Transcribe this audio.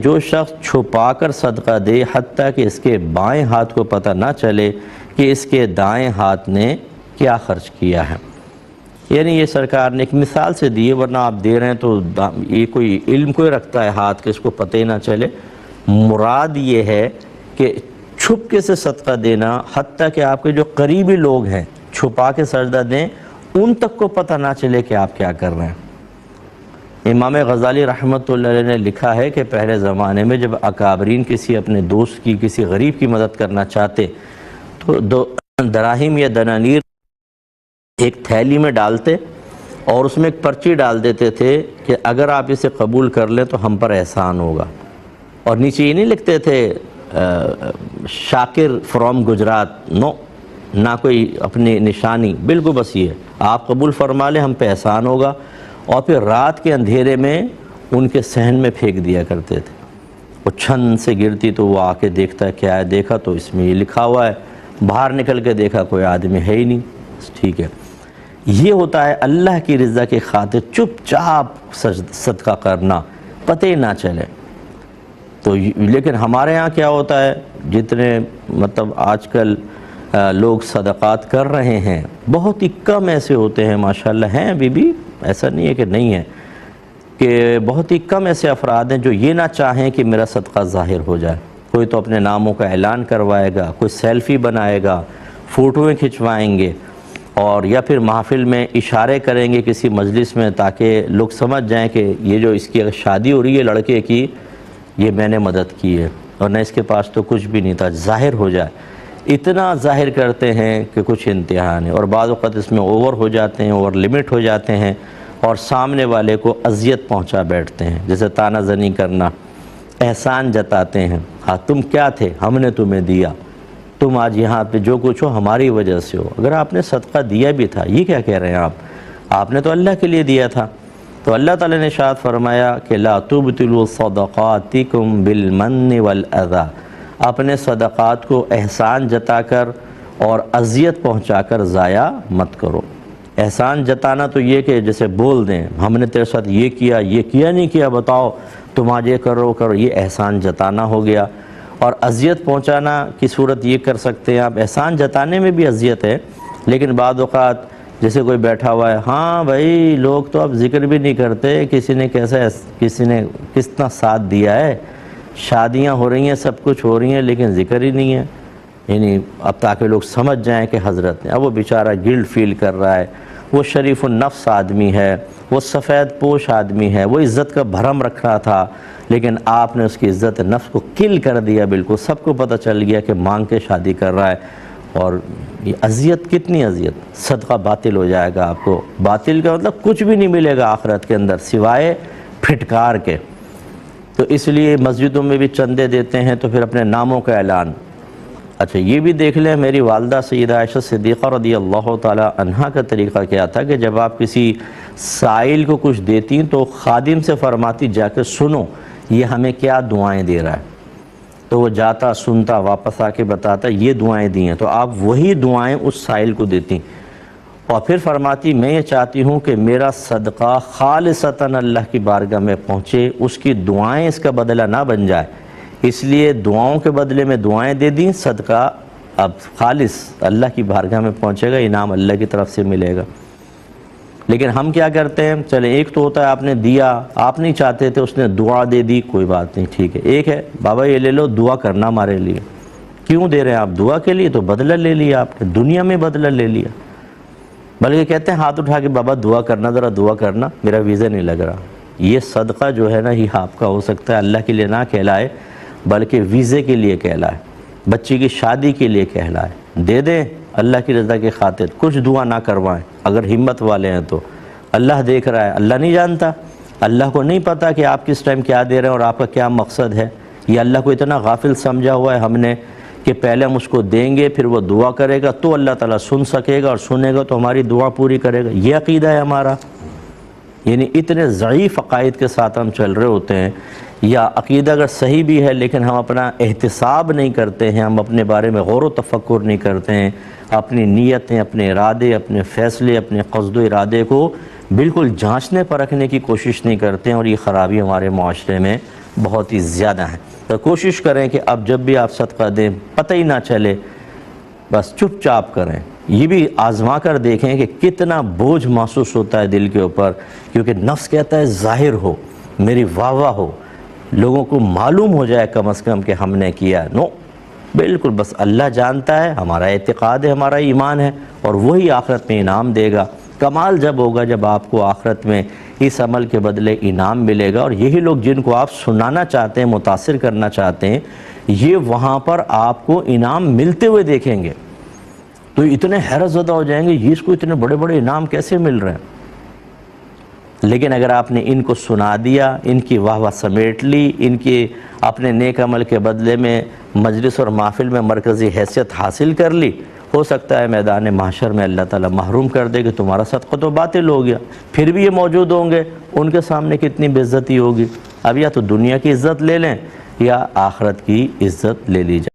جو شخص چھپا کر صدقہ دے حتیٰ کہ اس کے بائیں ہاتھ کو پتہ نہ چلے کہ اس کے دائیں ہاتھ نے کیا خرچ کیا ہے. یعنی یہ سرکار نے ایک مثال سے دی ہے، ورنہ آپ دے رہے ہیں تو یہ کوئی علم کوئی رکھتا ہے ہاتھ کے اس کو پتہ ہی نہ چلے. مراد یہ ہے کہ چھپ کے سے صدقہ دینا، حتیٰ کہ آپ کے جو قریبی لوگ ہیں چھپا کے سجدہ دیں، ان تک کو پتہ نہ چلے کہ آپ کیا کر رہے ہیں. امام غزالی رحمۃ اللہ علیہ نے لکھا ہے کہ پہلے زمانے میں جب اکابرین کسی اپنے دوست کی، کسی غریب کی مدد کرنا چاہتے تو دراہم یا دنانیر ایک تھیلی میں ڈالتے اور اس میں ایک پرچی ڈال دیتے تھے کہ اگر آپ اسے قبول کر لیں تو ہم پر احسان ہوگا. اور نیچے یہ نہیں لکھتے تھے شاکر فرام گجرات، نہ کوئی اپنی نشانی، بالکل بس یہ آپ قبول فرما لیں ہم پہ احسان ہوگا. اور پھر رات کے اندھیرے میں ان کے صحن میں پھینک دیا کرتے تھے. وہ چھن سے گرتی تو وہ آ کے دیکھتا ہے کیا ہے، دیکھا تو اس میں یہ لکھا ہوا ہے. باہر نکل کے دیکھا کوئی آدمی ہے ہی نہیں. ٹھیک ہے، یہ ہوتا ہے اللہ کی رضا کی خاطر چپ چاپ صدقہ کرنا، پتہ ہی نہ چلے. تو لیکن ہمارے ہاں کیا ہوتا ہے، جتنے مطلب آج کل لوگ صدقات کر رہے ہیں بہت ہی کم ایسے ہوتے ہیں، ماشاءاللہ ہیں ابھی بھی، ایسا نہیں ہے کہ نہیں ہے، کہ بہت ہی کم ایسے افراد ہیں جو یہ نہ چاہیں کہ میرا صدقہ ظاہر ہو جائے. کوئی تو اپنے ناموں کا اعلان کروائے گا، کوئی سیلفی بنائے گا، فوٹویں کھنچوائیں گے، اور یا پھر محفل میں اشارے کریں گے کسی مجلس میں تاکہ لوگ سمجھ جائیں کہ یہ جو اس کی اگر شادی ہو رہی ہے لڑکے کی، یہ میں نے مدد کی ہے، ورنہ اس کے پاس تو کچھ بھی نہیں تھا، ظاہر ہو جائے. اتنا ظاہر کرتے ہیں کہ کچھ انتہا نہیں، اور بعض اوقات اس میں اوور ہو جاتے ہیں، اوور لمٹ ہو جاتے ہیں، اور سامنے والے کو اذیت پہنچا بیٹھتے ہیں. جیسے تانا زنی کرنا، احسان جتاتے ہیں، ہاں تم کیا تھے، ہم نے تمہیں دیا، تم آج یہاں پہ جو کچھ ہو ہماری وجہ سے ہو. اگر آپ نے صدقہ دیا بھی تھا، یہ کیا کہہ رہے ہیں آپ نے تو اللہ کے لیے دیا تھا. تو اللہ تعالیٰ نے ارشاد فرمایا کہ لا تبطلوا صدقاتکم بالمن والاذی، اپنے صدقات کو احسان جتا کر اور اذیت پہنچا کر ضائع مت کرو. احسان جتانا تو یہ کہ جیسے بول دیں ہم نے تیرے ساتھ یہ کیا نہیں کیا، بتاؤ تم آج یہ کرو، یہ احسان جتانا ہو گیا. اور اذیت پہنچانا کی صورت یہ کر سکتے ہیں آپ، احسان جتانے میں بھی اذیت ہے، لیکن بعض اوقات جیسے کوئی بیٹھا ہوا ہے، ہاں بھائی لوگ تو اب ذکر بھی نہیں کرتے کسی نے کتنا ساتھ دیا ہے، شادیاں ہو رہی ہیں، سب کچھ ہو رہی ہیں، لیکن ذکر ہی نہیں ہے. یعنی اب تاکہ لوگ سمجھ جائیں کہ حضرت نے، اب وہ بیچارہ گلٹ فیل کر رہا ہے، وہ شریف النفس آدمی ہے، وہ سفید پوش آدمی ہے، وہ عزت کا بھرم رکھ رہا تھا، لیکن آپ نے اس کی عزت نفس کو کل کر دیا. بالکل سب کو پتہ چل گیا کہ مانگ کے شادی کر رہا ہے. اور یہ اذیت، کتنی اذیت، صدقہ باطل ہو جائے گا. آپ کو باطل کا مطلب کچھ بھی نہیں ملے گا آخرت کے اندر سوائے پھٹکار کے. تو اس لیے مسجدوں میں بھی چندے دیتے ہیں تو پھر اپنے ناموں کا اعلان. اچھا یہ بھی دیکھ لیں، میری والدہ سیدہ عائشہ صدیقہ رضی اللہ تعالی عنہا کا طریقہ کیا تھا کہ جب آپ کسی سائل کو کچھ دیتی تو خادم سے فرماتی جا کے سنو یہ ہمیں کیا دعائیں دے رہا ہے. تو وہ جاتا، سنتا، واپس آ کے بتاتا یہ دعائیں دی ہیں، تو آپ وہی دعائیں اس سائل کو دیتی، اور پھر فرماتی میں یہ چاہتی ہوں کہ میرا صدقہ خالصتاً اللہ کی بارگاہ میں پہنچے، اس کی دعائیں اس کا بدلہ نہ بن جائے، اس لیے دعاؤں کے بدلے میں دعائیں دے دیں، صدقہ اب خالص اللہ کی بارگاہ میں پہنچے گا، انعام اللہ کی طرف سے ملے گا. لیکن ہم کیا کرتے ہیں، چلے ایک تو ہوتا ہے آپ نے دیا، آپ نہیں چاہتے تھے، اس نے دعا دے دی، کوئی بات نہیں ٹھیک ہے. ایک ہے بابا یہ لے لو، دعا کرنا ہمارے لیے. کیوں دے رہے ہیں آپ دعا کے لیے؟ تو بدلہ لے لیا آپ نے، دنیا میں بدلہ لے لیا. بلکہ کہتے ہیں ہاتھ اٹھا کے بابا دعا کرنا، ذرا دعا کرنا، میرا ویزا نہیں لگ رہا. یہ صدقہ جو ہے نا یہ آپ کا ہو سکتا ہے اللہ کے لیے نہ کہلائے بلکہ ویزے کے لیے کہلائے، بچی کی شادی کے لیے کہلائے. دے دیں اللہ کی رضا کی خاطر، کچھ دعا نہ کروائیں اگر ہمت والے ہیں تو. اللہ دیکھ رہا ہے، اللہ نہیں جانتا، اللہ کو نہیں پتا کہ آپ کس ٹائم کیا دے رہے ہیں اور آپ کا کیا مقصد ہے. یہ اللہ کو اتنا غافل سمجھا ہوا ہے ہم نے کہ پہلے ہم اس کو دیں گے، پھر وہ دعا کرے گا تو اللہ تعالیٰ سن سکے گا، اور سنے گا تو ہماری دعا پوری کرے گا. یہ عقیدہ ہے ہمارا. یعنی اتنے ضعیف عقائد کے ساتھ ہم چل رہے ہوتے ہیں، یا عقیدہ اگر صحیح بھی ہے لیکن ہم اپنا احتساب نہیں کرتے ہیں، ہم اپنے بارے میں غور و تفکر نہیں کرتے ہیں، اپنی نیتیں، اپنے ارادے، اپنے فیصلے، اپنے قصد و ارادے کو بالکل جانچنے پرکھنے کی کوشش نہیں کرتے ہیں، اور یہ خرابی ہمارے معاشرے میں بہت ہی زیادہ ہیں۔ تو کوشش کریں کہ اب جب بھی آپ صدقہ دیں پتہ ہی نہ چلے، بس چپ چاپ کریں۔ یہ بھی آزما کر دیکھیں کہ کتنا بوجھ محسوس ہوتا ہے دل کے اوپر، کیونکہ نفس کہتا ہے ظاہر ہو، میری واہ واہ ہو، لوگوں کو معلوم ہو جائے کم از کم کہ ہم نے کیا۔ نو، بالکل بس اللہ جانتا ہے، ہمارا اعتقاد ہے، ہمارا ایمان ہے، اور وہی آخرت میں انعام دے گا۔ کمال جب ہوگا جب آپ کو آخرت میں اس عمل کے بدلے انعام ملے گا، اور یہی لوگ جن کو آپ سنانا چاہتے ہیں، متاثر کرنا چاہتے ہیں، یہ وہاں پر آپ کو انعام ملتے ہوئے دیکھیں گے تو اتنے حیرت زدہ ہو جائیں گے، یہ اس کو اتنے بڑے بڑے انعام کیسے مل رہے ہیں۔ لیکن اگر آپ نے ان کو سنا دیا، ان کی واہ واہ سمیٹ لی، ان کے اپنے نیک عمل کے بدلے میں مجلس اور محفل میں مرکزی حیثیت حاصل کر لی، ہو سکتا ہے میدان محشر میں اللہ تعالیٰ محروم کر دے کہ تمہارا صدقہ تو باطل ہو گیا۔ پھر بھی یہ موجود ہوں گے، ان کے سامنے کتنی بے عزتی ہوگی۔ اب یا تو دنیا کی عزت لے لیں یا آخرت کی عزت لے لی جائے۔